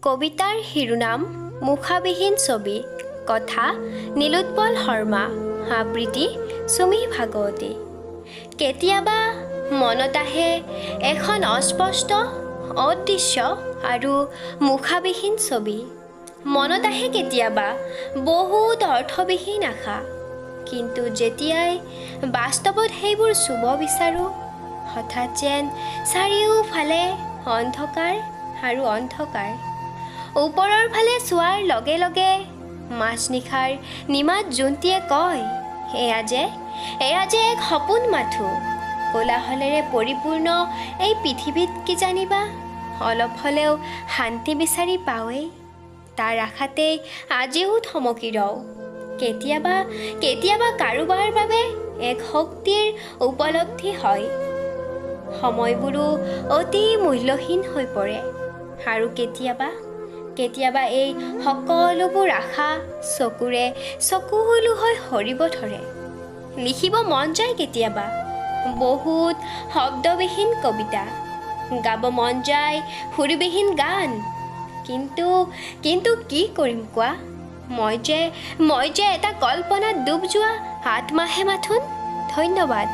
কবিতাৰ শিৰোনাম মুখাবিহীন ছবি। কথা নীলোৎপল শৰ্মা। আবৃত্তি চুমি ভাগৱতী। কেতিয়াবা মনত আহে এখন অস্পষ্ট, অদৃশ্য আৰু মুখাবিহীন ছবি। মনত আহে কেতিয়াবা বহুত অৰ্থবিহীন আশা। কিন্তু যেতিয়াই বাস্তৱত সেইবোৰ চুব বিচাৰোঁ, হঠাৎ যেন চাৰিওফালে অন্ধকাৰ আৰু অন্ধকাৰ। ওপৰৰ ফালে চোৱাৰ লগে লগে মাজনিশাৰ নিমাত জোনটিয়ে কয়, এয়া যে এক সপোন মাথো। কোলাহলেৰে পৰিপূৰ্ণ এই পৃথিৱীত কি জানিবা অলপ হ'লেও শান্তি বিচাৰি পাওঁৱেই। তাৰ আশাতেই আজিও থমকি ৰওঁ। কেতিয়াবা কাৰোবাৰ বাবে এক শক্তিৰ উপলব্ধি হয়। সময়বোৰো অতি মূল্যহীন হৈ পৰে। আৰু কেতিয়াবা এই সকলোবোৰ আশা চকুৰে চকুলো হৈ সৰিব ধৰে। লিখিব মন যায় কেতিয়াবা বহুত শব্দবিহীন কবিতা, গাব মন যায় সুৰবিহীন গান। কিন্তু কি কৰিম কোৱা? মই যে এটা কল্পনাত ডুব যোৱা আত্মাহে মাথোন। ধন্যবাদ।